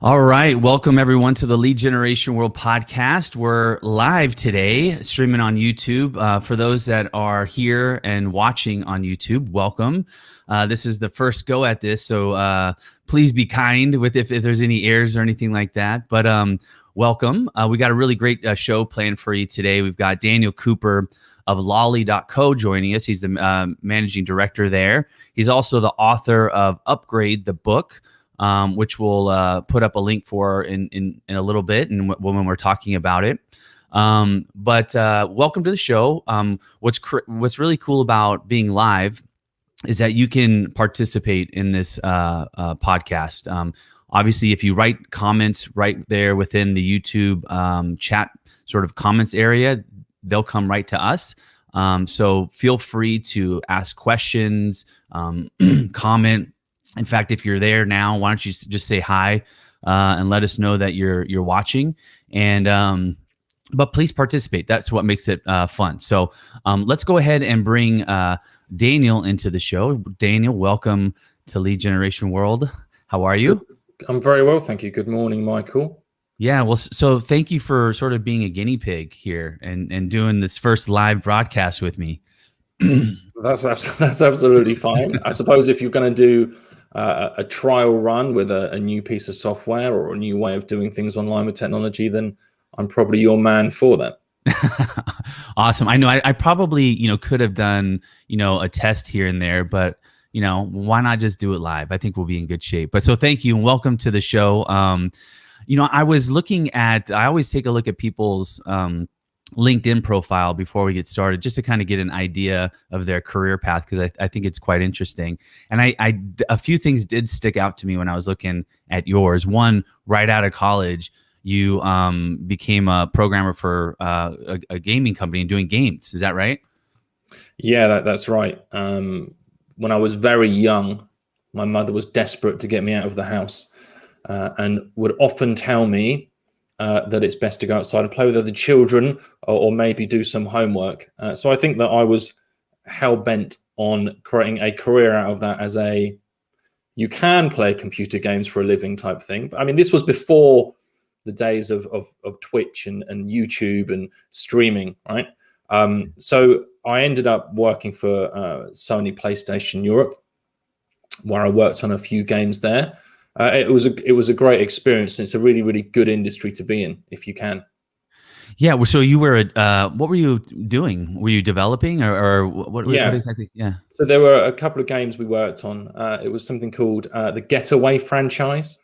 All right. Welcome, everyone, to the Lead Generation World podcast. We're live today, streaming on YouTube. For those that are here and watching on YouTube, welcome. This is the first go at this, so please be kind with if there's any errors or anything like that. But welcome. We got a really great show planned for you today. We've got Daniel Cooper of Lolly.co joining us. He's the managing director there. He's also the author of Upgrade, the book, which we'll put up a link for in a little bit and when we're talking about it. But welcome to the show. What's really cool about being live is that you can participate in this podcast. Obviously, if you write comments right there within the YouTube chat sort of comments area, they'll come right to us. So feel free to ask questions, comment. In fact, if you're there now, why don't you just say hi and let us know that you're watching. And but please participate. That's what makes it fun. So let's go ahead and bring Daniel into the show. Daniel, welcome to Lead Generation World. How are you? I'm very well, thank you. Good morning, Michael. Yeah, well, so thank you for sort of being a guinea pig here and doing this first live broadcast with me. That's absolutely fine. I suppose if you're going to do a trial run with a new piece of software or a new way of doing things online with technology, then I'm probably your man for that. Awesome. I know I probably, could have done, a test here and there, but, why not just do it live? I think we'll be in good shape. But so thank you and welcome to the show. I was I always take a look at people's LinkedIn profile before we get started, just to kind of get an idea of their career path, because I think it's quite interesting. And a few things did stick out to me when I was looking at yours. One, right out of college, you became a programmer for a gaming company and doing games. Is that right? Yeah, that's right. When I was very young, my mother was desperate to get me out of the house and would often tell me that it's best to go outside and play with other children or maybe do some homework. So I think that I was hell-bent on creating a career out of that as you can play computer games for a living type thing. But I mean, this was before the days of Twitch and YouTube and streaming, right? So I ended up working for Sony PlayStation Europe, where I worked on a few games there. It was a great experience. And it's a really, really good industry to be in if you can. Yeah. So you were, what were you doing? Were you developing or what exactly? Yeah. So there were a couple of games we worked on. It was something called the Getaway franchise.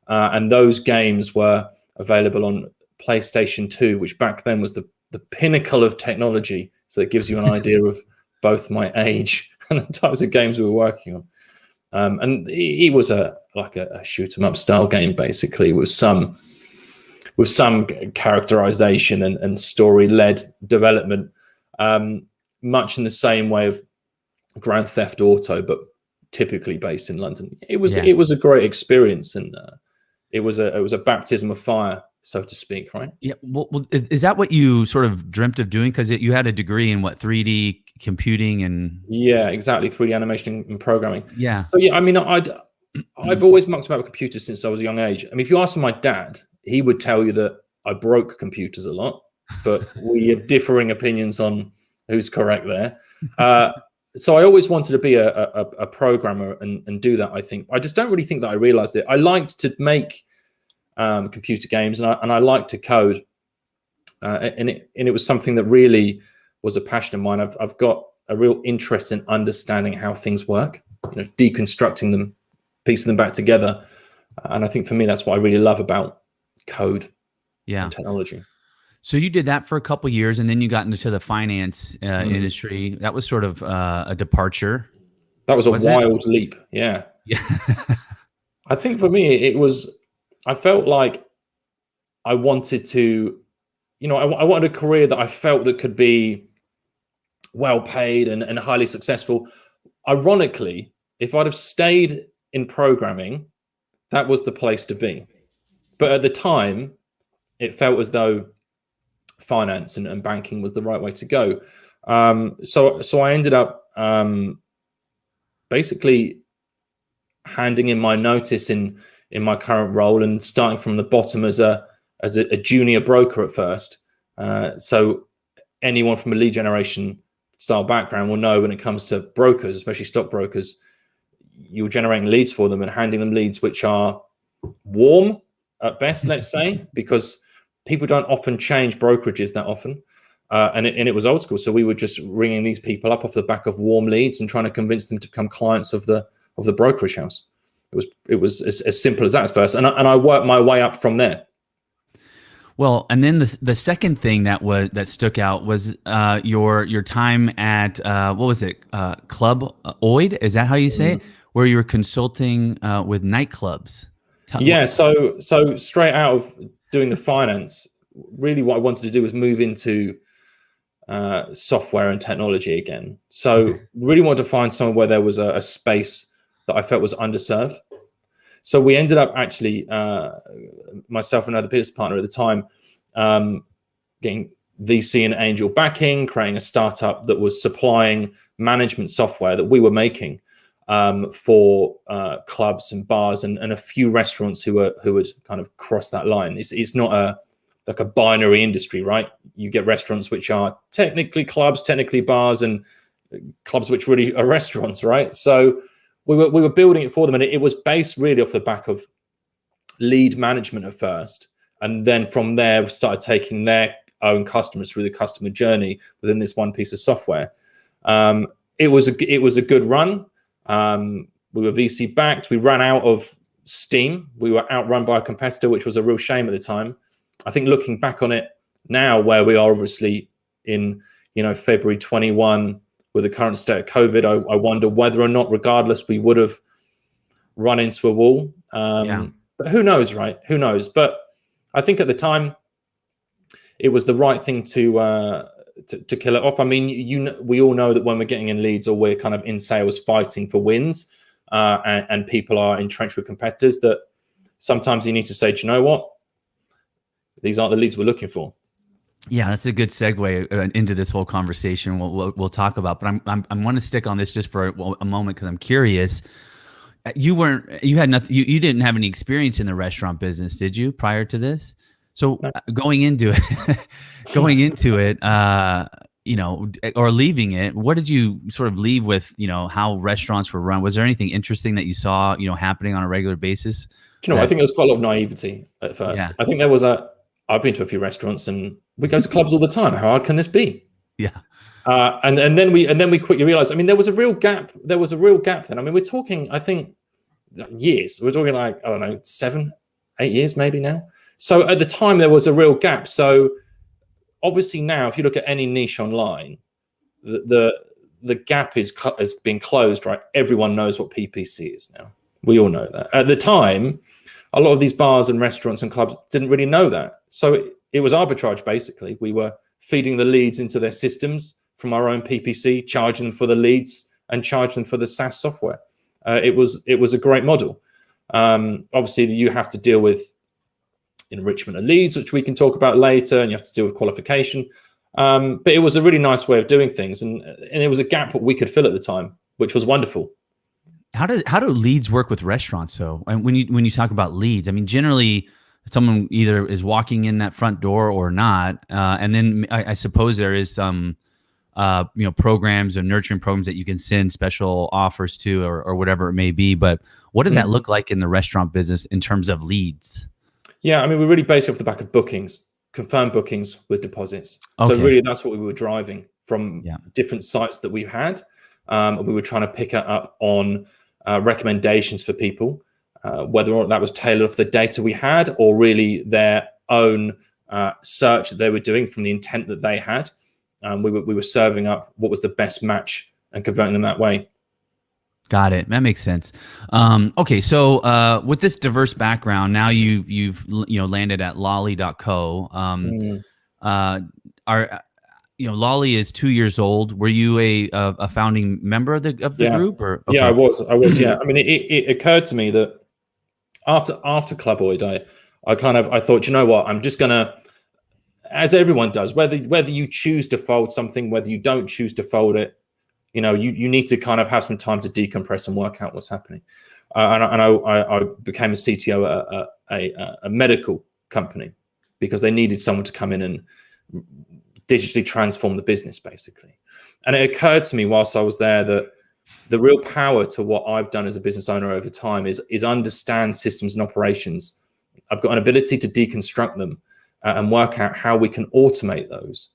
And those games were available on PlayStation 2, which back then was the pinnacle of technology. So it gives you an idea of both my age and the types of games we were working on. And it was a shoot 'em up style game, basically, with some characterization and story led development, much in the same way of Grand Theft Auto, but typically based in London. It was a great experience, and it was a baptism of fire, so to speak, right? Yeah. Well, is that what you sort of dreamt of doing? Because you had a degree in 3D computing and yeah, exactly, 3D animation and programming. Yeah. So yeah, I mean, I've always mucked about with computers since I was a young age. I mean, if you ask my dad, he would tell you that I broke computers a lot, but we have differing opinions on who's correct there. So I always wanted to be a programmer and do that. I think I just don't really think that I realized it. I liked to make computer games and I liked to code, and it was something that really was a passion of mine. I've got a real interest in understanding how things work, deconstructing them, piecing them back together, and I think for me that's what I really love about code and technology. So you did that for a couple of years, and then you got into the finance industry. That was sort of a departure. That was a wild leap. Yeah. I think for me, I felt like I wanted to, I wanted a career that I felt that could be well paid and highly successful. Ironically, if I'd have stayed in programming, that was the place to be. But at the time, it felt as though finance and banking was the right way to go. So I ended up basically handing in my notice in in my current role and starting from the bottom as a junior broker at first. So anyone from a lead generation style background will know when it comes to brokers, especially stockbrokers, you're generating leads for them and handing them leads which are warm at best, let's say, because people don't often change brokerages that often. And it was old school. So we were just ringing these people up off the back of warm leads and trying to convince them to become clients of the brokerage house. It was as simple as that at first. And I worked my way up from there. Well, and then the second thing that stuck out was your time at what was it, Club Oid? Is that how you say it? Where you were consulting with nightclubs. So straight out of doing the finance, really what I wanted to do was move into software and technology again. So really wanted to find somewhere where there was a space that I felt was underserved. So we ended up actually, myself and another business partner at the time, getting VC and angel backing, creating a startup that was supplying management software that we were making for clubs and bars and a few restaurants who had kind of crossed that line. It's not like a binary industry, right? You get restaurants which are technically clubs, technically bars, and clubs which really are restaurants, right? So we were building it for them, and it was based really off the back of lead management at first, and then from there we started taking their own customers through the customer journey within this one piece of software. It was a good run. We were VC backed. We ran out of steam. We were outrun by a competitor, which was a real shame at the time. I think looking back on it now, where we are obviously in February 21 with the current state of COVID, I wonder whether or not, regardless, we would have run into a wall. But who knows, right? Who knows? But I think at the time it was the right thing to kill it off. I mean, we all know that when we're getting in leads or we're kind of in sales fighting for wins, and people are entrenched with competitors, that sometimes you need to say, do you know what? These aren't the leads we're looking for. Yeah, that's a good segue into this whole conversation. We'll talk about, but I want to stick on this just for a moment because I'm curious. You didn't have any experience in the restaurant business, did you, prior to this? So going into it, or leaving it, what did you sort of leave with? How restaurants were run. Was there anything interesting that you saw, happening on a regular basis? I think there was quite a lot of naivety at first. Yeah. I think there was I've been to a few restaurants and we go to clubs all the time. How hard can this be? Yeah. And then we quickly realized, I mean, there was a real gap. There was a real gap then. I mean, we're talking, I think, years. We're talking like, I don't know, 7-8 years maybe now. So at the time there was a real gap. So obviously now, if you look at any niche online, the gap has been closed, right? Everyone knows what PPC is now. We all know that. At the time, a lot of these bars and restaurants and clubs didn't really know that. So it was arbitrage, basically. We were feeding the leads into their systems from our own PPC, charging them for the leads and charging them for the SaaS software. It was a great model. Obviously, you have to deal with enrichment of leads, which we can talk about later, and you have to deal with qualification. But it was a really nice way of doing things, and it was a gap that we could fill at the time, which was wonderful. How do leads work with restaurants though? And when you talk about leads, I mean, generally someone either is walking in that front door or not. And then I suppose there is some, programs or nurturing programs that you can send special offers to or whatever it may be. But what did that look like in the restaurant business in terms of leads? Yeah, I mean, we really based it off the back of bookings, confirmed bookings with deposits. Okay. So really that's what we were driving from different sites that we had. We were trying to pick it up on recommendations for people, whether or not that was tailored off the data we had or really their own search that they were doing from the intent that they had. We were serving up what was the best match and converting them that way. Got it. That makes sense. Okay, so with this diverse background, now you've landed at Lolly.co. Lolly is 2 years old. Were you a founding member of the group? Or okay. Yeah, I was. Yeah. I mean, it occurred to me that after Club Oid, I thought, you know what, I'm just gonna, as everyone does, whether you choose to fold something, whether you don't choose to fold it, you need to kind of have some time to decompress and work out what's happening. I became a CTO at a medical company because they needed someone to come in and digitally transform the business, basically. And it occurred to me whilst I was there that the real power to what I've done as a business owner over time is understand systems and operations. I've got an ability to deconstruct them and work out how we can automate those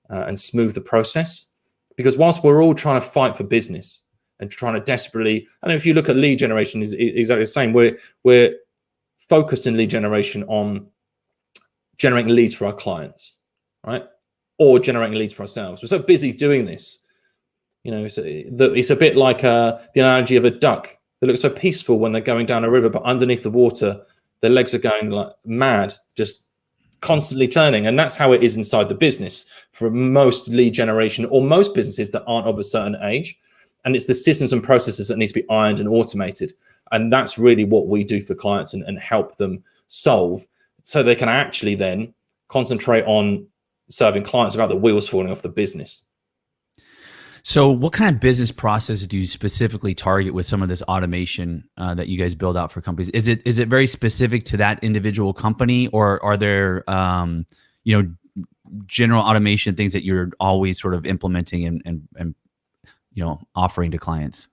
and smooth the process. Because whilst we're all trying to fight for business and trying to desperately, and if you look at lead generation, is exactly the same. We're focused in lead generation on generating leads for our clients, right? Or generating leads for ourselves. We're so busy doing this. You know, it's a bit like the analogy of a duck. They look so peaceful when they're going down a river, but underneath the water, their legs are going like mad, just constantly turning. And that's how it is inside the business for most lead generation or most businesses that aren't of a certain age. And it's the systems and processes that need to be ironed and automated. And that's really what we do for clients and help them solve, so they can actually then concentrate on serving clients without the wheels falling off the business. So what kind of business process do you specifically target with some of this automation that you guys build out for companies? Is it very specific to that individual company, or are there general automation things that you're always sort of implementing and offering to clients?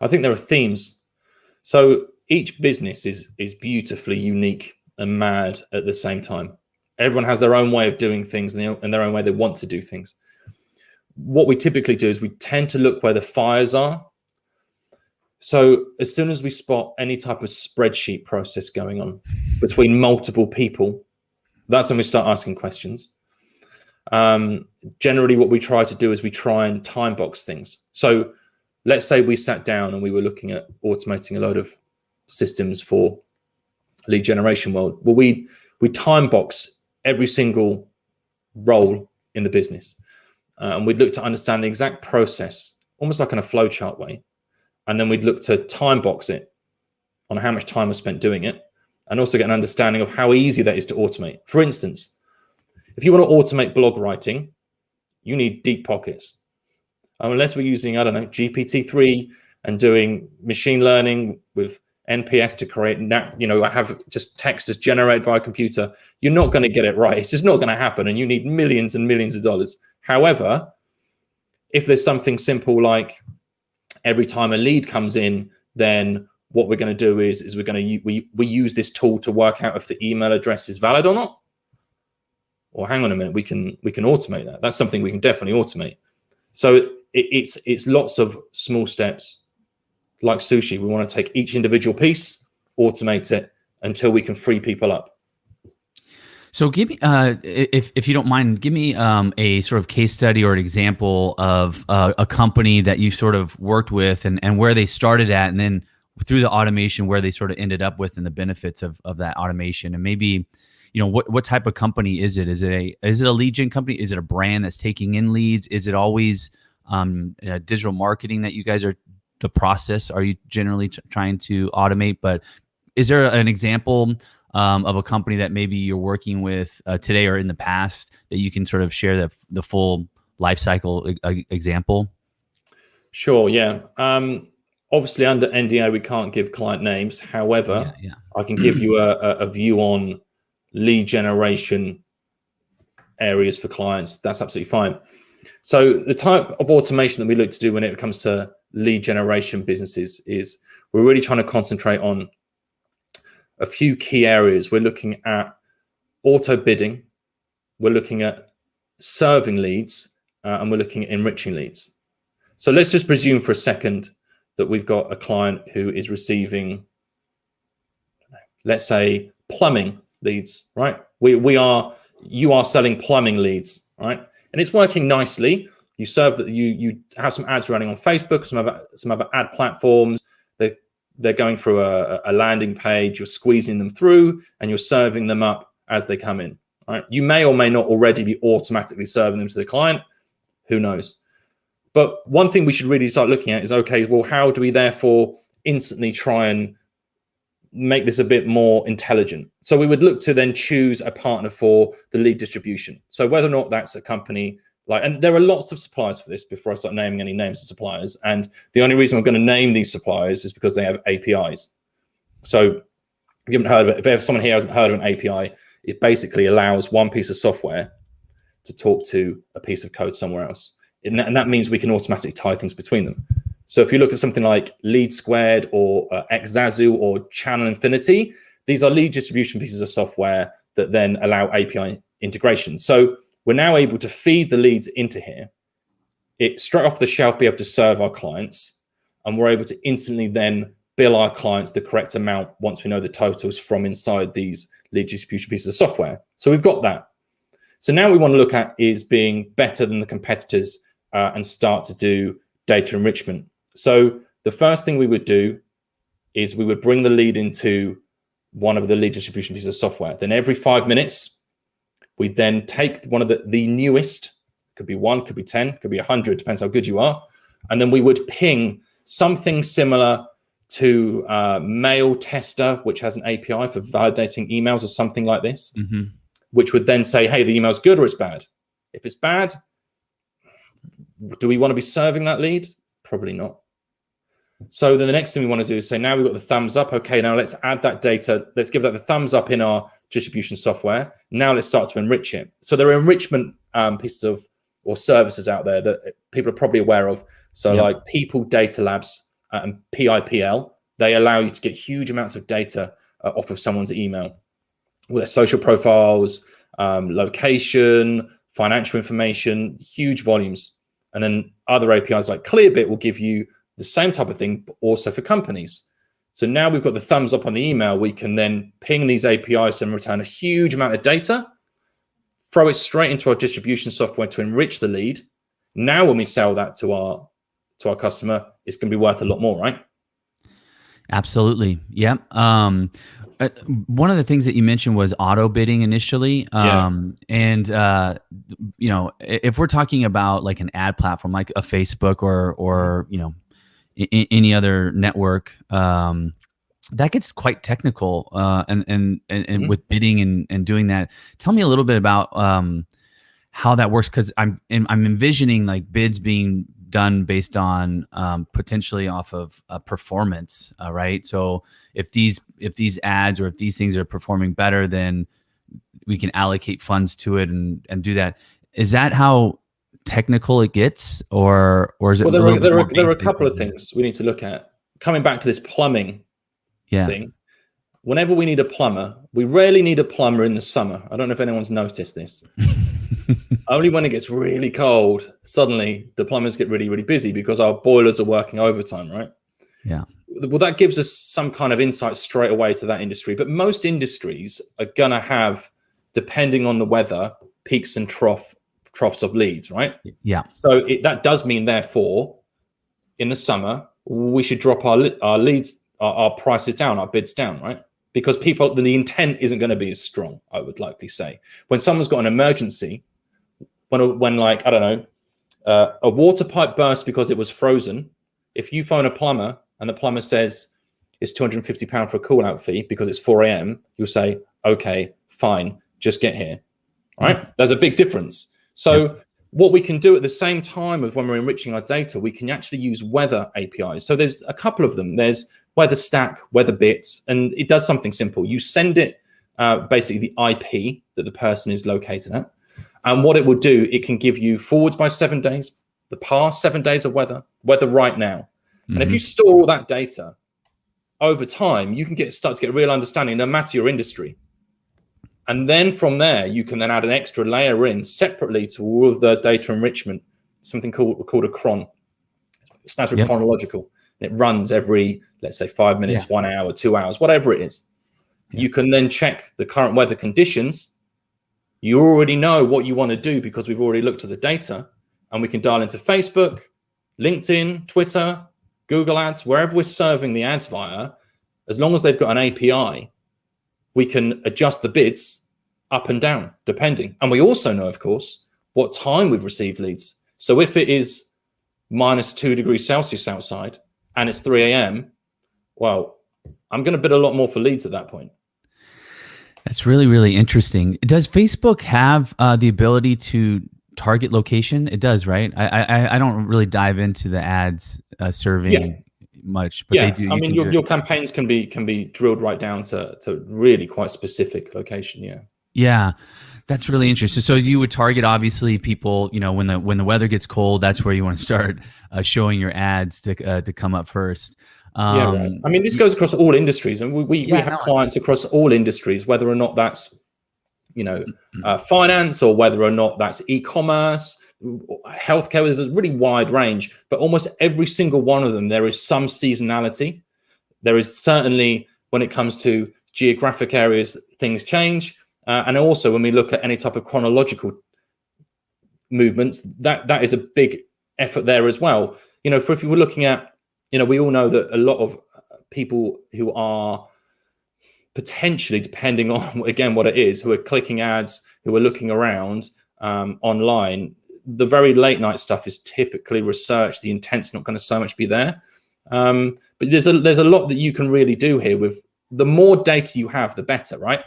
I think there are themes. So each business is beautifully unique and mad at the same time. Everyone has their own way of doing things and their own way they want to do things. What we typically do is we tend to look where the fires are. So as soon as we spot any type of spreadsheet process going on between multiple people, that's when we start asking questions. Generally, what we try to do is we try and time box things. So let's say we sat down and we were looking at automating a load of systems for lead generation world. Well, we time box every single role in the business. And we'd look to understand the exact process, almost like in a flowchart way. And then we'd look to time box it on how much time was spent doing it, and also get an understanding of how easy that is to automate. For instance, if you want to automate blog writing, you need deep pockets. Unless we're using, I don't know, GPT-3 and doing machine learning with NPS to create, have just text that's generated by a computer, you're not going to get it right. It's just not going to happen. And you need millions and millions of dollars. However, if there's something simple like every time a lead comes in, then what we're going to do is we use this tool to work out if the email address is valid or not. Or hang on a minute, we can automate that. That's something we can definitely automate. So it's lots of small steps. Like sushi, we want to take each individual piece, automate it until we can free people up. So give me, if you don't mind, give me a sort of case study or an example of a company that you sort of worked with and where they started at, and then through the automation, where they sort of ended up with and the benefits of that automation. And maybe, what type of company is it? Is it a lead gen company? Is it a brand that's taking in leads? Is it always digital marketing that you guys are, the process are you generally trying to automate? But is there an example of a company that maybe you're working with today or in the past that you can sort of share the full life cycle example? Sure, yeah. Obviously, under NDA, we can't give client names. However, I can give you a view on lead generation areas for clients. That's absolutely fine. So the type of automation that we look to do when it comes to lead generation businesses is we're really trying to concentrate on a few key areas. We're looking at auto bidding, we're looking at serving leads, and we're looking at enriching leads. So let's just presume for a second that we've got a client who is receiving, let's say, plumbing leads, right? You are selling plumbing leads, right? And it's working nicely. You serve that. You have some ads running on Facebook, some other ad platforms. They're going through a landing page. You're squeezing them through, and you're serving them up as they come in. Right? You may or may not already be automatically serving them to the client. Who knows? But one thing we should really start looking at is, okay, well, how do we therefore instantly try and make this a bit more intelligent? So we would look to then choose a partner for the lead distribution. So whether or not that's a company Like, and there are lots of suppliers for this before I start naming any names of suppliers. And the only reason I'm going to name these suppliers is because they have APIs. So if you haven't heard of it, if someone here hasn't heard of an API, it basically allows one piece of software to talk to a piece of code somewhere else. And that means we can automatically tie things between them. So if you look at something like Lead Squared or Xazu or Channel Infinity, these are lead distribution pieces of software that then allow API integration. So we're now able to feed the leads into here. It straight off the shelf be able to serve our clients, and we're able to instantly then bill our clients the correct amount once we know the totals from inside these lead distribution pieces of software. So we've got that. So now we want to look at is being better than the competitors and start to do data enrichment. So the first thing we would do is we would bring the lead into one of the lead distribution pieces of software. Then every 5 minutes, we then take one of the newest, could be 1, could be 10, could be 100, depends how good you are. And then we would ping something similar to Mail Tester, which has an API for validating emails or something like this, which would then say, hey, the email's good or it's bad. If it's bad, do we want to be serving that lead? Probably not. So then the next thing we want to do is say, now we've got the thumbs up. Okay, now let's add that data. Let's give that the thumbs up in our distribution software. Now let's start to enrich it. So there are enrichment pieces of or services out there that people are probably aware of. So like People Data Labs and PIPL, they allow you to get huge amounts of data off of someone's email, with their social profiles, location, financial information, huge volumes. And then other APIs like Clearbit will give you the same type of thing, but also for companies. So now we've got the thumbs up on the email, we can then ping these APIs to return a huge amount of data, throw it straight into our distribution software to enrich the lead. Now when we sell that to our customer, it's going to be worth a lot more, right? Absolutely. Yep. One of the things that you mentioned was auto bidding initially. And, you know, if we're talking about like an ad platform, like a Facebook or you know, any other network, that gets quite technical, and with bidding and doing that. Tell me a little bit about how that works, because I'm envisioning like bids being done based on potentially off of performance, right? So if these ads or if these things are performing better, then we can allocate funds to it and do that. Is that how technical it gets, or is it? Well, there are a couple of things we need to look at. Coming back to this plumbing thing, whenever we need a plumber, we rarely need a plumber in the summer. I don't know if anyone's noticed this. Only when it gets really cold, suddenly the plumbers get really, really busy because our boilers are working overtime, right? Yeah. Well, that gives us some kind of insight straight away to that industry. But most industries are going to have, depending on the weather, peaks and troughs of leads, right? Yeah. So that does mean, therefore, in the summer, we should drop our leads, our prices down, our bids down, right? Because the intent isn't going to be as strong, I would likely say. When someone's got an emergency, when like, I don't know, a water pipe burst because it was frozen, if you phone a plumber and the plumber says it's £250 for a call out fee because it's 4 a.m., you'll say, okay, fine, just get here, right? There's a big difference. So what we can do at the same time of when we're enriching our data, we can actually use weather APIs. So there's a couple of them. There's WeatherStack, WeatherBits, and it does something simple. You send it basically the IP that the person is located at. And what it will do, it can give you forwards by 7 days, the past 7 days of weather right now. And if you store all that data over time, you can start to get a real understanding, no matter your industry. And then from there, you can then add an extra layer in separately to all of the data enrichment, something called a cron. It stands for chronological. And it runs every, let's say, 5 minutes, 1 hour, 2 hours, whatever it is. You can then check the current weather conditions. You already know what you want to do because we've already looked at the data, and we can dial into Facebook, LinkedIn, Twitter, Google Ads, wherever we're serving the ads via. As long as they've got an API, we can adjust the bids up and down, depending. And we also know, of course, what time we've received leads. So if it is -2 degrees Celsius outside and it's 3 a.m., well, I'm going to bid a lot more for leads at that point. That's really, really interesting. Does Facebook have the ability to target location? It does, right? I don't really dive into the ads serving much, but they do. I You mean, can do it. your campaigns can be drilled right down to really quite specific location. Yeah. Yeah, that's really interesting. So you would target obviously people, when the weather gets cold, that's where you want to start showing your ads to come up first. Yeah, right. I mean, this goes across all industries, and we have clients across all industries, whether or not that's finance, or whether or not that's e-commerce, healthcare. There's a really wide range, but almost every single one of them, there is some seasonality. There is certainly, when it comes to geographic areas, things change. And also when we look at any type of chronological movements, that is a big effort there as well. If you were looking at, we all know that a lot of people who are potentially, depending on, again, what it is, who are clicking ads, who are looking around online, the very late night stuff is typically research. The intent's not going to so much be there. But there's a lot that you can really do here. With the more data you have, the better, right?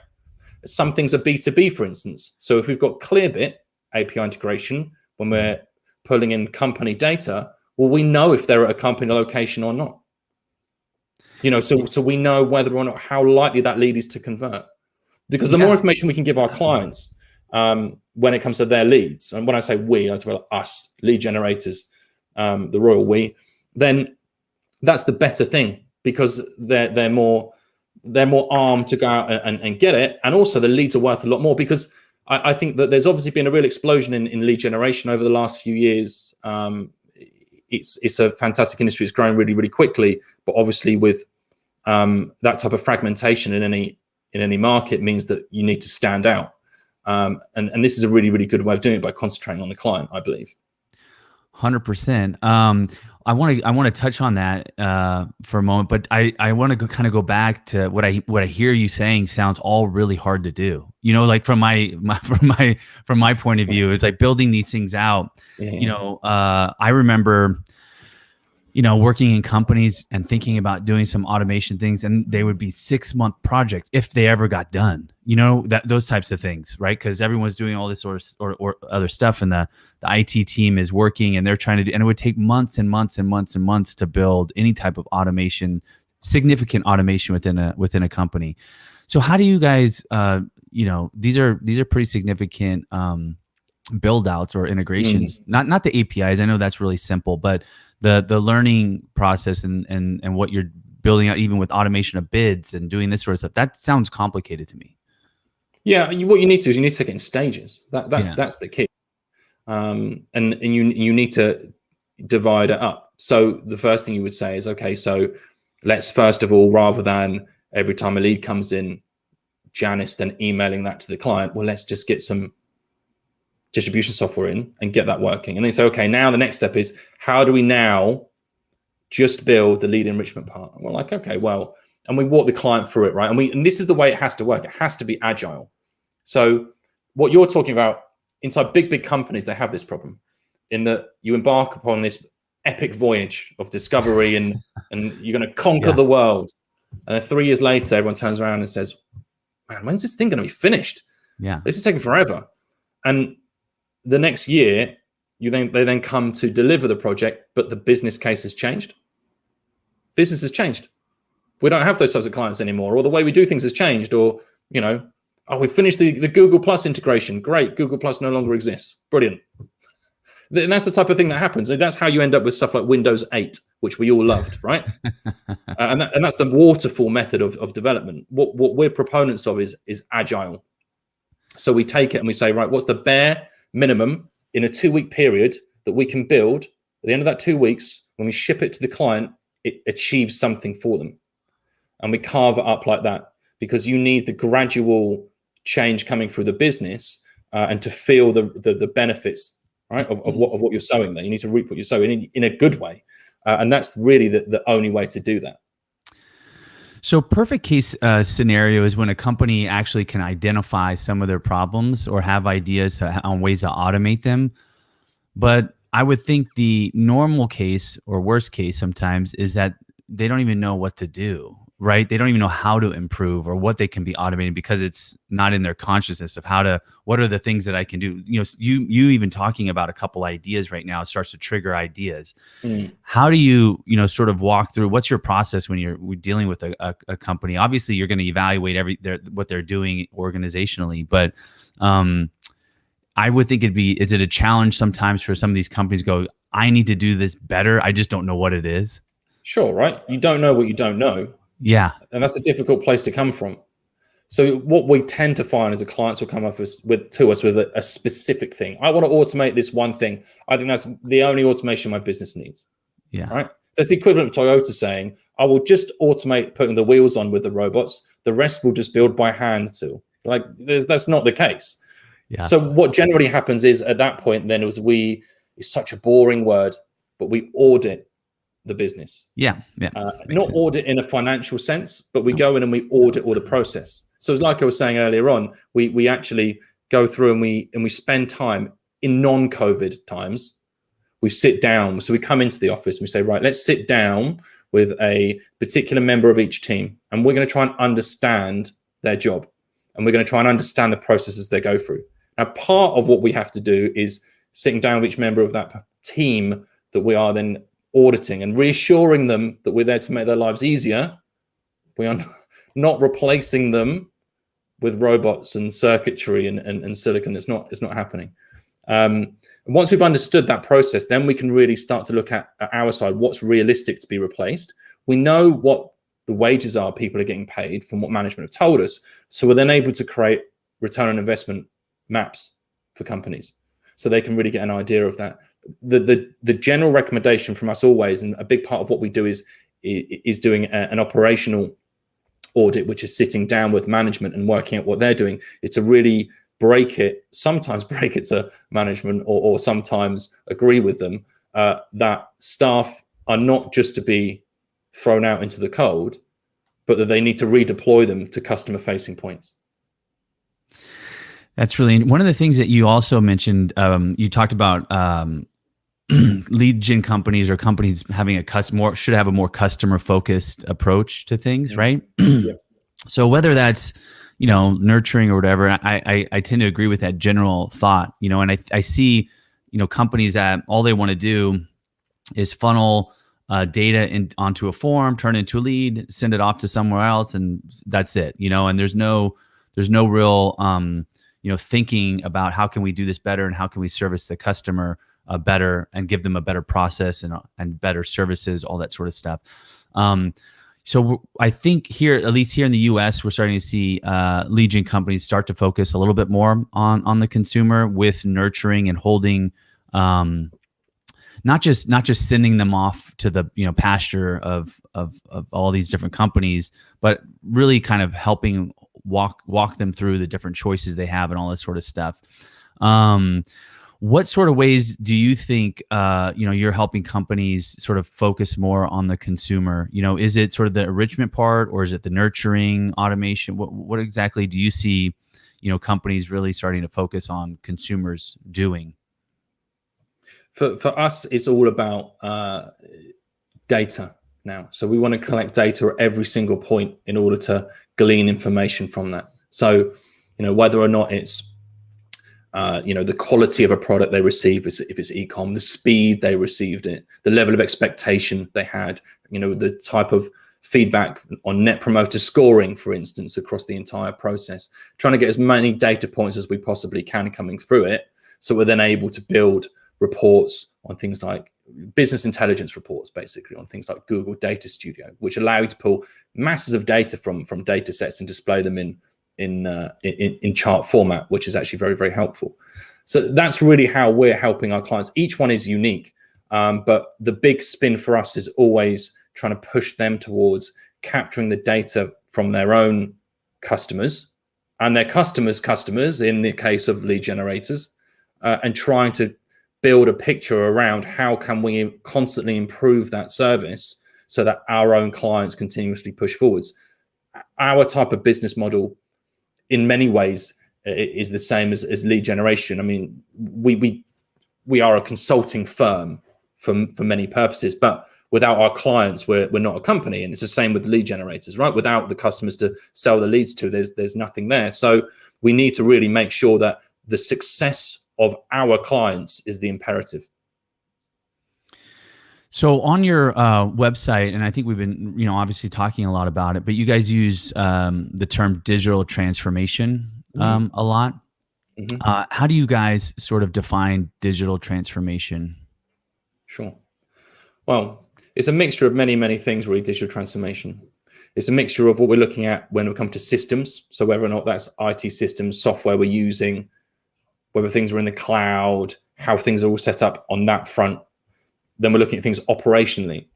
Some things are B2B, for instance. So if we've got Clearbit API integration, when we're pulling in company data, well, we know if they're at a company location or not. So we know whether or not how likely that lead is to convert. Because the more information we can give our clients when it comes to their leads, and when I say we, I talk about us, lead generators, the royal we, then that's the better thing, because they're more armed to go out and get it. And also the leads are worth a lot more, because I think that there's obviously been a real explosion in lead generation over the last few years. It's a fantastic industry. It's growing really, really quickly, but obviously with that type of fragmentation in any market means that you need to stand out. And this is a really, really good way of doing it, by concentrating on the client, I believe. 100%. I want to touch on that for a moment, but I want to kind of go back to what I hear you saying sounds all really hard to do. Like from my point of view, it's like building these things out. I remember working in companies and thinking about doing some automation things, and they would be 6-month projects if they ever got done. Those types of things, right? Because everyone's doing all this or other stuff, and the IT team is working, and they're trying to do, and it would take months and months and months and months to build any type of automation, significant automation within a company. So how do you guys, these are pretty significant build outs or integrations, not the APIs. I know that's really simple, but the learning process and what you're building out, even with automation of bids and doing this sort of stuff, that sounds complicated to me. Yeah, what you need to take it in stages. That's the key, and you need to divide it up. So the first thing you would say is, okay, so let's first of all, rather than every time a lead comes in, Janice then emailing that to the client, well, let's just get some distribution software in and get that working. And then say, okay, now the next step is, how do we now just build the lead enrichment part? And we're like, okay, well, and we walk the client through it, right? And this is the way it has to work. It has to be agile. So what you're talking about, inside big companies, they have this problem in that you embark upon this epic voyage of discovery and you're going to conquer the world. And then 3 years later, everyone turns around and says, man, when's this thing going to be finished? Yeah, this is taking forever. And the next year, they then come to deliver the project, but the business case has changed. Business has changed. We don't have those types of clients anymore, or the way we do things has changed, or, we finished the Google Plus integration. Great, Google Plus no longer exists. Brilliant. And that's the type of thing that happens. And that's how you end up with stuff like Windows 8, which we all loved, right? and that's the waterfall method of development. What we're proponents of is agile. So we take it and we say, right, what's the bare minimum in a 2-week period that we can build? At the end of that 2 weeks, when we ship it to the client, it achieves something for them. And we carve it up like that, because you need the gradual change coming through the business and to feel the benefits, right, of what you're sowing there. You need to reap what you're sowing in a good way. And that's really the only way to do that. So perfect case scenario is when a company actually can identify some of their problems or have ideas on ways to automate them. But I would think the normal case or worst case sometimes is that they don't even know what to do, right? They don't even know how to improve or what they can be automating because it's not in their consciousness of what are the things that I can do? You even talking about a couple ideas right now starts to trigger ideas. How do you, sort of walk through, what's your process when you're dealing with a company? Obviously you're going to evaluate what they're doing organizationally, but I would think is it a challenge sometimes for some of these companies go, I need to do this better. I just don't know what it is. Sure, right? You don't know what you don't know. Yeah. And that's a difficult place to come from. So what we tend to find is the clients will come up to us with a specific thing. I want to automate this one thing. I think that's the only automation my business needs. Yeah. Right. That's the equivalent of Toyota saying, I will just automate putting the wheels on with the robots. The rest will just build by hand too. Like that's not the case. Yeah. So what generally happens is at that point, then it's such a boring word, but we audit the business. Yeah. Not sense. Audit in a financial sense, but we go in and we audit all the process. So it's like I was saying earlier on, we actually go through and we spend time in non-COVID times. We sit down. So we come into the office and we say, right, let's sit down with a particular member of each team. And we're going to try and understand their job. And we're going to try and understand the processes they go through. Now, part of what we have to do is sitting down with each member of that team that we are then auditing and reassuring them that we're there to make their lives easier. We are not replacing them with robots and circuitry and silicon. It's not happening. Once we've understood that process, then we can really start to look at our side, what's realistic to be replaced. We know what the wages are people are getting paid from what management have told us. So we're then able to create return on investment maps for companies so they can really get an idea of that. The general recommendation from us always, and a big part of what we do is doing an operational audit, which is sitting down with management and working out what they're doing. It's to really sometimes break it to management or sometimes agree with them that staff are not just to be thrown out into the cold, but that they need to redeploy them to customer facing points. That's really one of the things that you also mentioned. You talked about lead gen companies or companies having should have a more customer focused approach to things, right? Yeah. So whether that's nurturing or whatever, I tend to agree with that general thought. And I see companies that all they want to do is funnel data onto a form, turn it into a lead, send it off to somewhere else, and that's it. And there's no real thinking about how can we do this better and how can we service the customer better and give them a better process and better services, all that sort of stuff. So I think here, at least here in the U.S., we're starting to see lead gen companies start to focus a little bit more on the consumer with nurturing and holding, not just sending them off to the pasture of all these different companies, but really kind of helping walk them through the different choices they have and all this sort of stuff. What sort of ways do you think you're helping companies sort of focus more on the consumer? Is it sort of the enrichment part, or is it the nurturing, automation? What exactly do you see companies really starting to focus on consumers doing? For us, it's all about data now. So we want to collect data at every single point in order to glean information from that. So whether or not it's the quality of a product they receive, if it's e-com, the speed they received it, the level of expectation they had, the type of feedback on net promoter scoring, for instance, across the entire process, trying to get as many data points as we possibly can coming through it. So we're then able to build reports on things like business intelligence reports, basically on things like Google Data Studio, which allow you to pull masses of data from data sets and display them in chart format, which is actually very, very helpful. So that's really how we're helping our clients. Each one is unique, but the big spin for us is always trying to push them towards capturing the data from their own customers and their customers in the case of lead generators, and trying to build a picture around how can we constantly improve that service so that our own clients continuously push forwards. Our type of business model in many ways is the same as lead generation. I mean, we are a consulting firm for many purposes, but without our clients, we're not a company. And it's the same with lead generators, right? Without the customers to sell the leads to, there's nothing there. So we need to really make sure that the success of our clients is the imperative. So on your website, and I think we've been, obviously talking a lot about it, but you guys use the term digital transformation a lot. Mm-hmm. How do you guys sort of define digital transformation? Sure. Well, it's a mixture of many, many things, really, digital transformation. It's a mixture of what we're looking at when we come to systems. So whether or not that's IT systems, software we're using, whether things are in the cloud, how things are all set up on that front. Then we're looking at things operationally.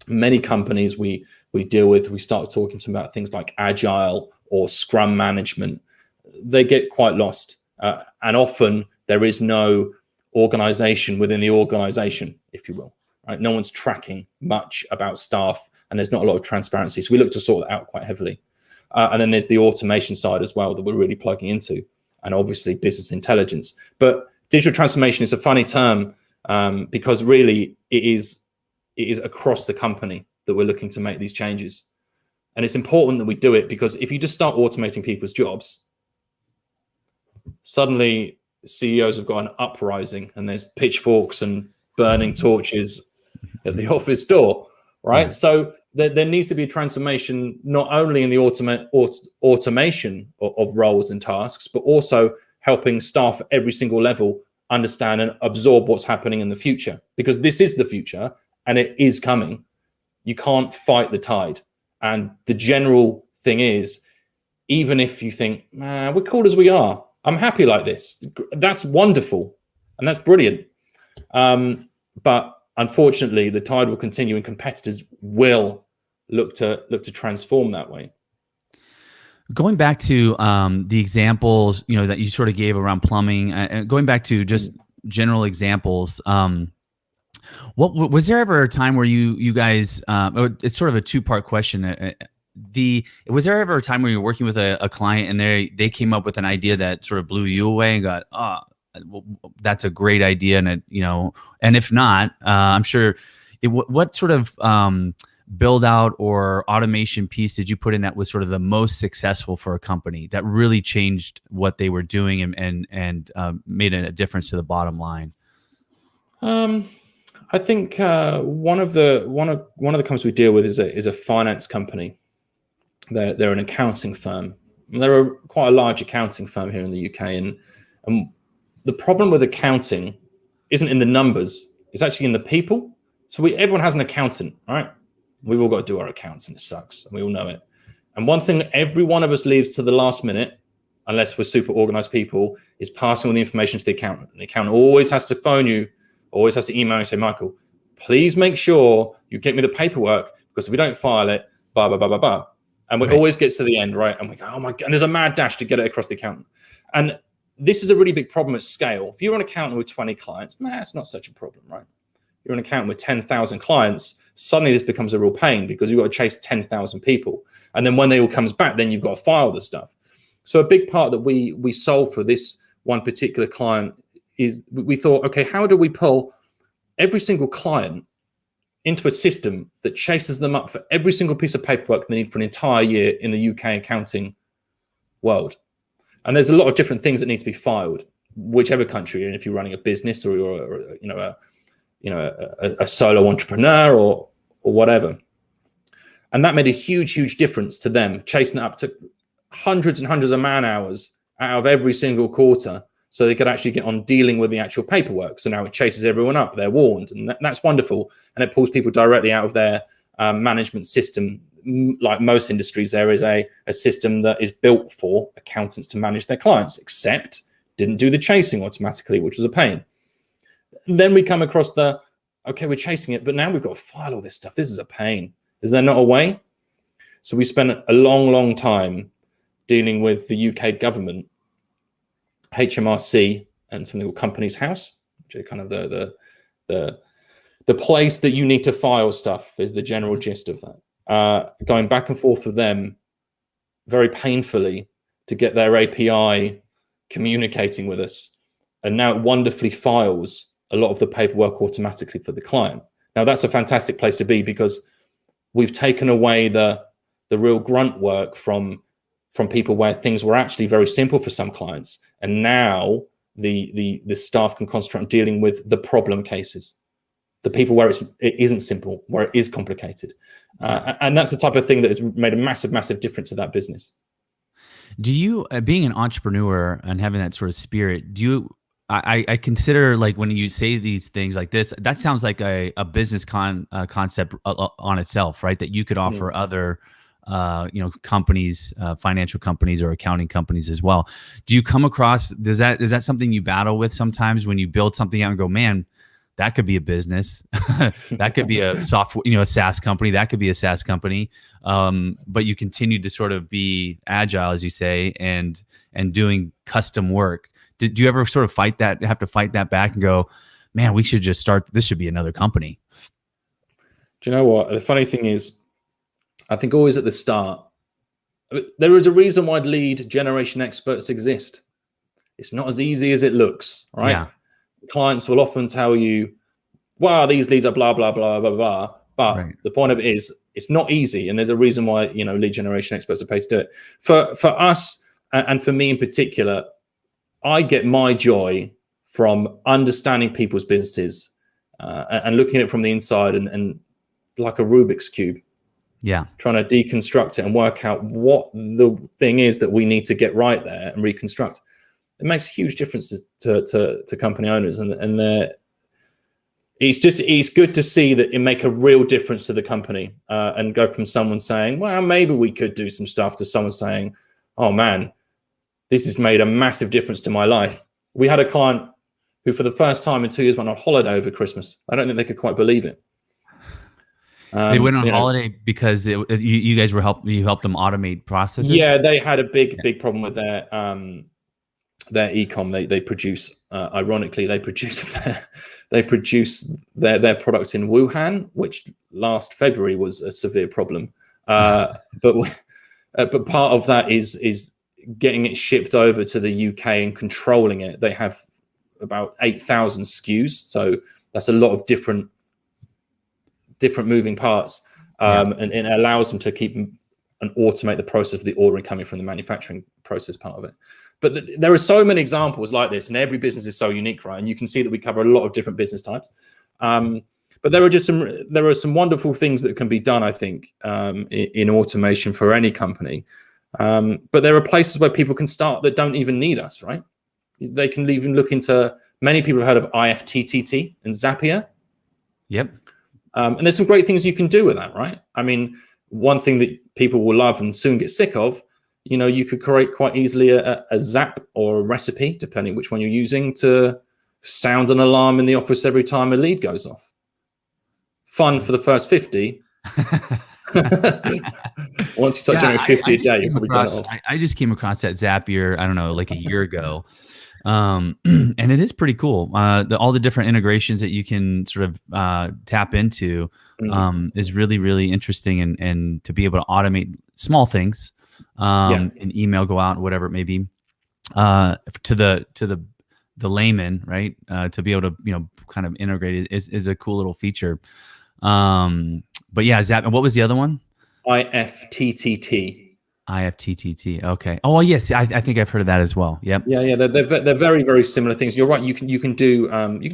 Many companies we deal with, we start talking to them about things like agile or scrum management. They get quite lost. And often there is no organization within the organization, if you will. Right? No one's tracking much about staff, and there's not a lot of transparency. So we look to sort that out quite heavily. And then there's the automation side as well that we're really plugging into, and obviously business intelligence. But digital transformation is a funny term because really it is across the company that we're looking to make these changes. And it's important that we do it, because if you just start automating people's jobs, suddenly CEOs have got an uprising and there's pitchforks and burning torches at the office door, right? Yeah. So there needs to be a transformation, not only in the automation of roles and tasks, but also helping staff at every single level understand and absorb what's happening in the future, because this is the future and it is coming. You can't fight the tide. And the general thing is, even if you think, we're cool as we are, I'm happy like this, that's wonderful and that's brilliant. But unfortunately, the tide will continue and competitors will look to transform that way. Going back to the examples, that you sort of gave around plumbing, and going back to just general examples, what was there ever a time where you guys? It's sort of a two-part question. Was there ever a time where you're working with a client and they came up with an idea that sort of blew you away and got, well, that's a great idea, and and if not, I'm sure. What sort of build out or automation piece did you put in that was sort of the most successful for a company that really changed what they were doing and made a difference to the bottom line? I think one of the companies we deal with is a finance company. They're an accounting firm. They're quite a large accounting firm here in the UK, and the problem with accounting isn't in the numbers; it's actually in the people. So everyone has an accountant, right? We've all got to do our accounts, and it sucks, and we all know it. And one thing every one of us leaves to the last minute, unless we're super organized people, is passing all the information to the accountant. And the accountant always has to phone you, always has to email you and say, Michael, please make sure you get me the paperwork, because if we don't file it, blah, blah, blah, blah, blah. And it always gets to the end, right? And we go, oh my God, and there's a mad dash to get it across the accountant. And this is a really big problem at scale. If you're an accountant with 20 clients, it's not such a problem, right? You're an accountant with 10,000 clients, suddenly this becomes a real pain, because you've got to chase 10,000 people. And then when they all comes back, then you've got to file the stuff. So a big part that we solve for this one particular client is we thought, okay, how do we pull every single client into a system that chases them up for every single piece of paperwork they need for an entire year in the UK accounting world? And there's a lot of different things that need to be filed, whichever country you're in, if you're running a business or you're a solo entrepreneur or whatever. And that made a huge, huge difference to them. Chasing it up took hundreds and hundreds of man hours out of every single quarter, so they could actually get on dealing with the actual paperwork. So now it chases everyone up. They're warned, and that's wonderful. And it pulls people directly out of their management system. Like most industries, there is a system that is built for accountants to manage their clients, except didn't do the chasing automatically, which was a pain. Then we come across okay, we're chasing it, but now we've got to file all this stuff. This is a pain. Is there not a way? So we spent a long, long time dealing with the UK government, HMRC, and something called Companies House, which are kind of the place that you need to file stuff, is the general gist of that. Going back and forth with them very painfully to get their API communicating with us. And now it wonderfully files a lot of the paperwork automatically for the client. Now that's a fantastic place to be, because we've taken away the real grunt work from people where things were actually very simple for some clients, and now the staff can concentrate on dealing with the problem cases, the people where it isn't simple, where it is complicated, and that's the type of thing that has made a massive difference to that business. Do you, being an entrepreneur and having that sort of spirit, do you? I consider, like, when you say these things like this, that sounds like a business concept on itself, right? That you could offer other companies, financial companies or accounting companies as well. Do you come across, is that something you battle with sometimes when you build something out and go, man, that could be a business, that could be a software, a SaaS company, that could be a SaaS company. But you continue to sort of be agile, as you say, and doing custom work. Did you ever sort of have to fight that back and go, man, we should just start, this should be another company? Do you know what? The funny thing is, I think always at the start, there is a reason why lead generation experts exist. It's not as easy as it looks, right? Yeah. Clients will often tell you, wow, these leads are blah, blah, blah, blah, blah. But right. The point of it is, it's not easy. And there's a reason why, lead generation experts are paid to do it. For us, and for me in particular, I get my joy from understanding people's businesses and looking at it from the inside and like a Rubik's Cube. Yeah. Trying to deconstruct it and work out what the thing is that we need to get right there and reconstruct. It makes huge differences to company owners, and it's good to see that it make a real difference to the company and go from someone saying, well, maybe we could do some stuff, to someone saying, oh man, this has made a massive difference to my life. We had a client who for the first time in 2 years went on holiday over Christmas. I don't think they could quite believe it. They went on holiday because you guys you helped them automate processes. Yeah, they had a big problem with their e-com. They produce, ironically, they produce their product in Wuhan, which last February was a severe problem. But part of that is getting it shipped over to the UK and controlling it. They have about 8,000 SKUs, so that's a lot of different moving parts, and it allows them to keep and automate the process of the ordering coming from the manufacturing process part of it. But there are so many examples like this, and every business is so unique, right? And you can see that we cover a lot of different business types. But there are some wonderful things that can be done, I think, in automation for any company. But there are places where people can start that don't even need us, right? They can even look into, many people have heard of IFTTT and Zapier. Yep. And there's some great things you can do with that, right? I mean, one thing that people will love and soon get sick of, you could create quite easily a Zap or a recipe, depending which one you're using, to sound an alarm in the office every time a lead goes off. Fun for the first 50. Once you start generating 50 a day, you probably turn it off. I just came across that Zapier, I don't know, like a year ago. And it is pretty cool. All the different integrations that you can sort of tap into is really, really interesting. And to be able to automate small things, an email go out, whatever it may be, to the layman, right? To be able to, kind of integrate it is a cool little feature. But yeah, Zap. And what was the other one? IFTTT. IFTTT. Okay. Oh yes, I think I've heard of that as well. Yep. Yeah. They're very, very similar things. You're right. You can do you can do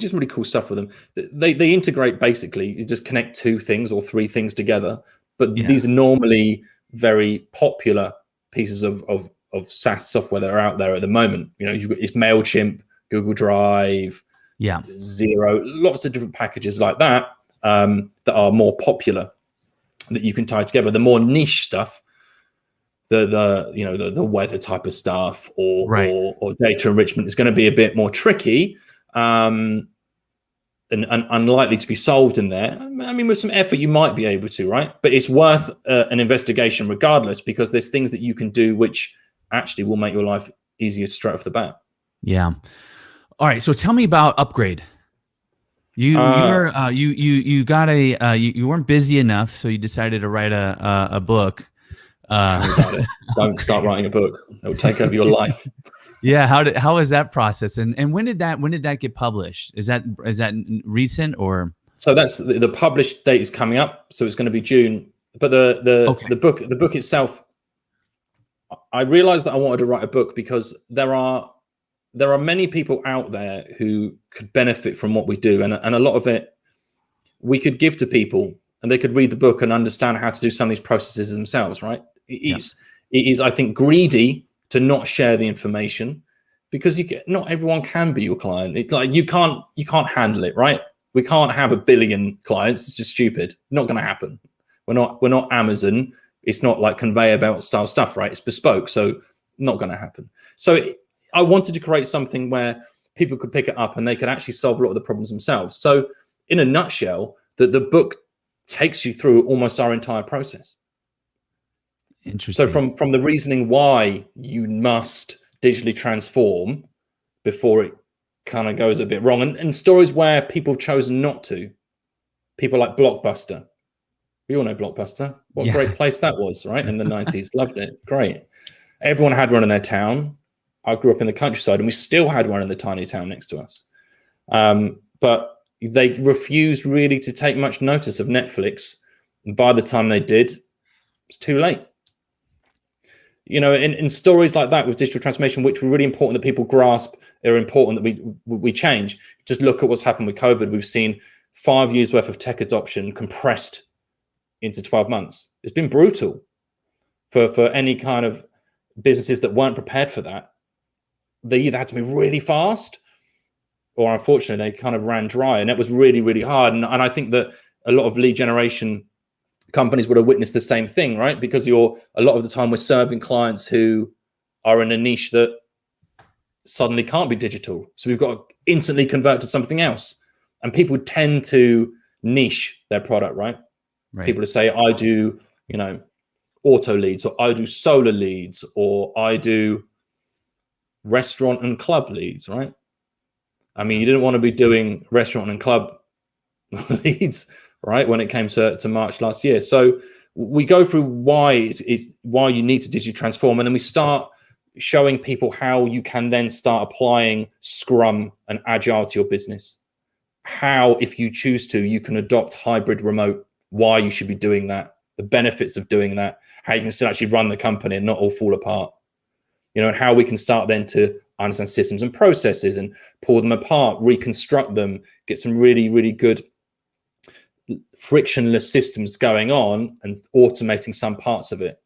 some really cool stuff with them. They integrate basically. You just connect 2 things or 3 things together. But these are normally very popular pieces of SaaS software that are out there at the moment. You've got Mailchimp, Google Drive, Xero, lots of different packages like that that are more popular that you can tie together. The more niche stuff, the weather type of stuff or data enrichment is going to be a bit more tricky and unlikely to be solved in there. I mean, with some effort, you might be able to, right? But it's worth an investigation regardless, because there's things that you can do which actually will make your life easier straight off the bat. Yeah. All right. So tell me about Upgrade. You weren't busy enough, so you decided to write a book. Don't start writing a book. It will take over your life. Yeah. How was that process? And when did that get published? Is that recent or? So that's the published date is coming up. So it's going to be June. But the book itself, I realized that I wanted to write a book because there are many people out there who could benefit from what we do, and a lot of it we could give to people, and they could read the book and understand how to do some of these processes themselves. Right? It is, I think, greedy to not share the information, because not everyone can be your client. It's like you can't handle it, right? We can't have 1 billion clients. It's just stupid. Not going to happen. We're not Amazon. It's not like conveyor belt style stuff, right? It's bespoke, so not going to happen. So I wanted to create something where people could pick it up and they could actually solve a lot of the problems themselves. So in a nutshell, the book takes you through almost our entire process. Interesting. So from the reasoning why you must digitally transform before it kind of goes a bit wrong, and stories where people have chosen not to. People like Blockbuster. We all know Blockbuster. What a great place that was, right? In the 90s. Loved it. Great. Everyone had one in their town. I grew up in the countryside, and we still had one in the tiny town next to us. But they refused really to take much notice of Netflix. And by the time they did, it's too late. You know, in stories like that with digital transformation, which were really important that people grasp, they're important that we change. Just look at what's happened with COVID. We've seen 5 years worth of tech adoption compressed into 12 months. It's been brutal for any kind of businesses that weren't prepared for that. They either had to move really fast, or unfortunately they kind of ran dry, and it was really, really hard. And I think that a lot of lead generation companies would have witnessed the same thing, right? Because a lot of the time we're serving clients who are in a niche that suddenly can't be digital. So we've got to instantly convert to something else. And people tend to niche their product, right? People to say, I do, auto leads, or I do solar leads, or I do restaurant and club leads, right? I mean, you didn't want to be doing restaurant and club leads, right? When it came to March last year. So we go through why you need to digitally transform. And then we start showing people how you can then start applying Scrum and Agile to your business. How, if you choose to, you can adopt hybrid remote, why you should be doing that, the benefits of doing that, how you can still actually run the company and not all fall apart. And how we can start then to understand systems and processes and pull them apart, reconstruct them, get some really, really good frictionless systems going on and automating some parts of it.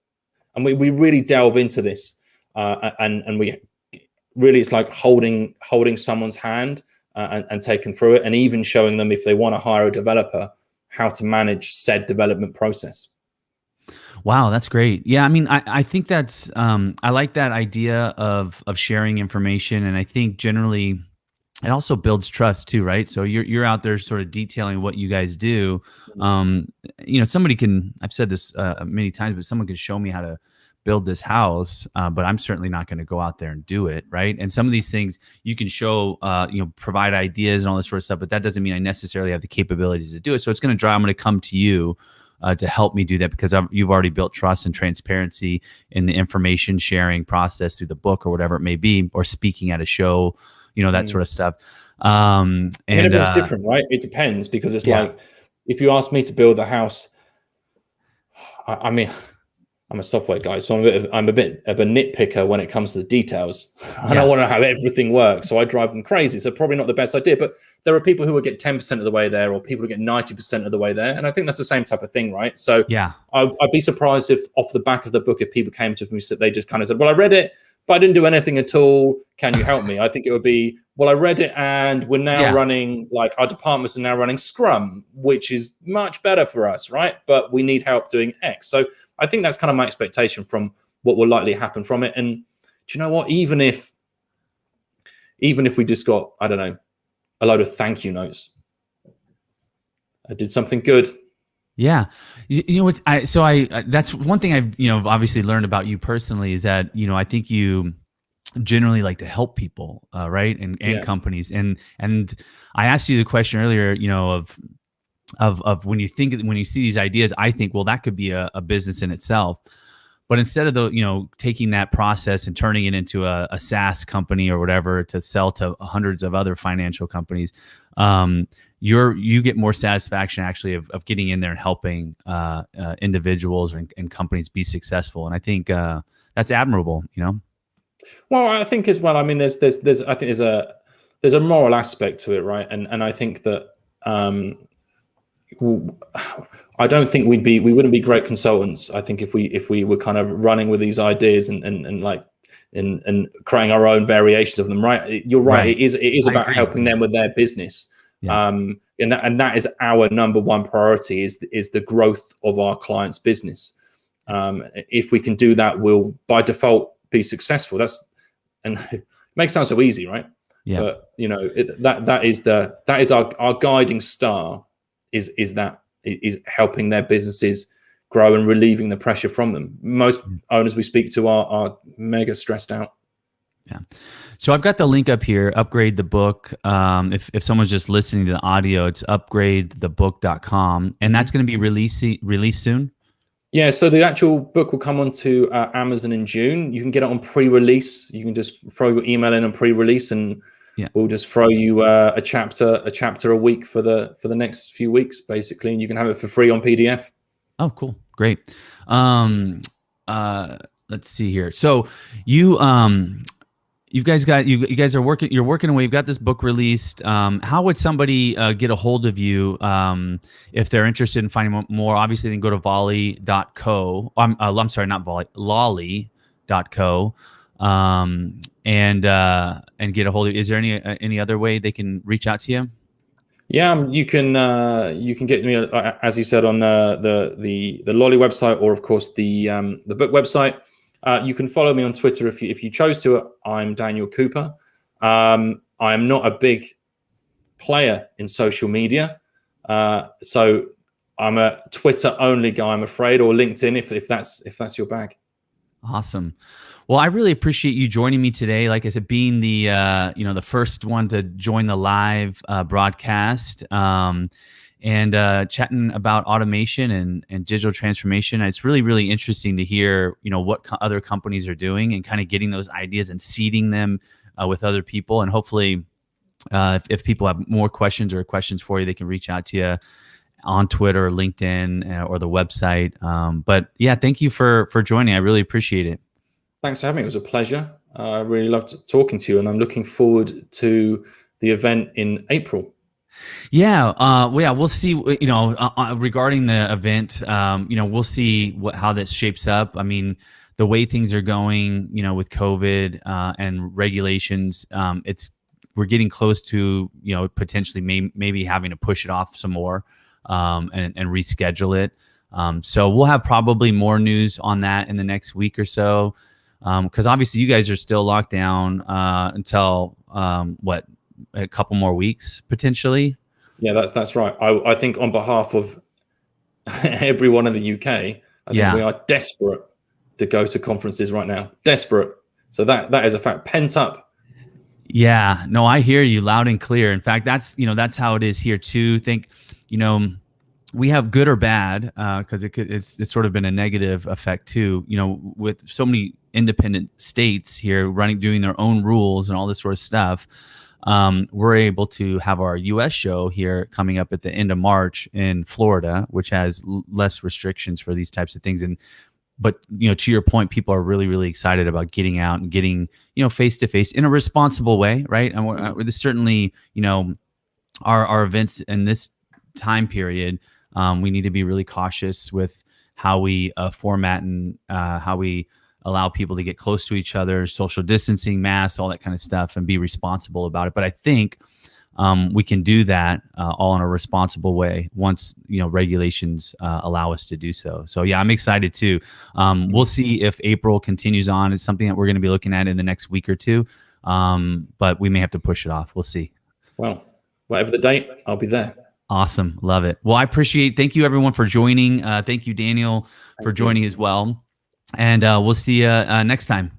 And we really delve into this, and we really, it's like holding someone's hand and taking through it, and even showing them, if they want to hire a developer, how to manage said development process. Wow, that's great. Yeah, I mean, I think that's I like that idea of sharing information, and I think generally it also builds trust too, right? So you're out there sort of detailing what you guys do. Somebody can, I've said this many times, but someone can show me how to build this house, but I'm certainly not going to go out there and do it, right? And some of these things you can show, provide ideas and all this sort of stuff, but that doesn't mean I necessarily have the capabilities to do it. So I'm going to come to you to help me do that, because you've already built trust and transparency in the information sharing process through the book or whatever it may be, or speaking at a show, that sort of stuff. And it's different, right? It depends, because it's like, if you ask me to build a house, I mean, I'm a software guy, so I'm a bit of a nitpicker when it comes to the details. I don't want to have everything work, so I drive them crazy. So probably not the best idea, but there are people who will get 10% of the way there, or people who get 90% of the way there. And I think that's the same type of thing, right? So I'd be surprised if off the back of the book, if people came to me, they just kind of said, well, I read it, but I didn't do anything at all. Can you help me? I think it would be, well, I read it and we're now running, like our departments are now running Scrum, which is much better for us, right? But we need help doing X. So I think that's kind of my expectation from what will likely happen from it. And do you know what? Even if we just got, I don't know, a load of thank you notes, I did something good. Yeah. That's one thing I've, obviously learned about you personally, is that, I think you generally like to help people, right. And companies. And I asked you the question earlier, of when you see these ideas, I think, well, that could be a business in itself. But instead of taking that process and turning it into a SaaS company or whatever to sell to hundreds of other financial companies, you get more satisfaction actually of getting in there and helping individuals and companies be successful. And I think that's admirable, you know? Well, I think as well, I mean, there's I think there's a moral aspect to it, right? And I think that I don't think we wouldn't be great consultants. I think if we were kind of running with these ideas and creating our own variations of them, right? You're right. It is about helping them with their business. Yeah. And that is our number one priority is the growth of our clients' business. If we can do that, we'll by default be successful. It makes it sound so easy, right? Yeah. But you know, that is our guiding star is helping their businesses grow and relieving the pressure from them. Most owners we speak to are mega stressed out. Yeah. So I've got the link up here, Upgrade the Book. If someone's just listening to the audio, it's upgradethebook.com, and that's going to be released soon. Yeah, so the actual book will come onto Amazon in June. You can get it on pre-release. You can just throw your email in on pre-release, and we'll just throw you a chapter a week for the next few weeks, basically, and you can have it for free on PDF. Oh, cool, great. Let's see here. So you guys are working. You're working away. You've got this book released. How would somebody get a hold of you if they're interested in finding more? Obviously, they can go to volley.co. I'm sorry, not Volley, Lolly.co, and get a hold of you. Is there any other way they can reach out to you? Yeah, you can get me as you said on the Lolly website, or of course the book website. You can follow me on Twitter if you chose to. I'm Daniel Cooper. I am not a big player in social media, so I'm a Twitter only guy, I'm afraid, or LinkedIn if that's your bag. Awesome. Well, I really appreciate you joining me today. Like I said, being the the first one to join the live broadcast. And chatting about automation and digital transformation. It's really, really interesting to hear, what other companies are doing and kind of getting those ideas and seeding them with other people. And hopefully, if people have more questions for you, they can reach out to you on Twitter, or LinkedIn, or the website. But yeah, thank you for joining. I really appreciate it. Thanks for having me. It was a pleasure. I really loved talking to you, and I'm looking forward to the event in April. Yeah, we'll see. Regarding the event, we'll see how this shapes up. I mean, the way things are going, with COVID and regulations, we're getting close to potentially maybe having to push it off some more and reschedule it. So we'll have probably more news on that in the next week or so, because obviously you guys are still locked down until a couple more weeks potentially. Yeah, that's right. I think on behalf of everyone in the UK, I think we are desperate to go to conferences right now. Desperate. So that is a fact. Pent up. Yeah, no, I hear you loud and clear. In fact, that's how it is here too. Think, we have good or bad, because it's sort of been a negative effect too. With so many independent states here doing their own rules and all this sort of stuff. We're able to have our U.S. show here coming up at the end of March in Florida, which has less restrictions for these types of things. But to your point, people are really, really excited about getting out and getting, face to face in a responsible way, right? And we're certainly, our events in this time period, we need to be really cautious with how we format and how we allow people to get close to each other, social distancing, masks, all that kind of stuff, and be responsible about it. But I think we can do that all in a responsible way once regulations allow us to do so. So yeah, I'm excited too. We'll see if April continues on. It's something that we're going to be looking at in the next week or two, but we may have to push it off. We'll see. Well, whatever the date, I'll be there. Awesome, love it. Well, thank you everyone for joining. Thank you, Daniel, for joining as well. And we'll see you next time.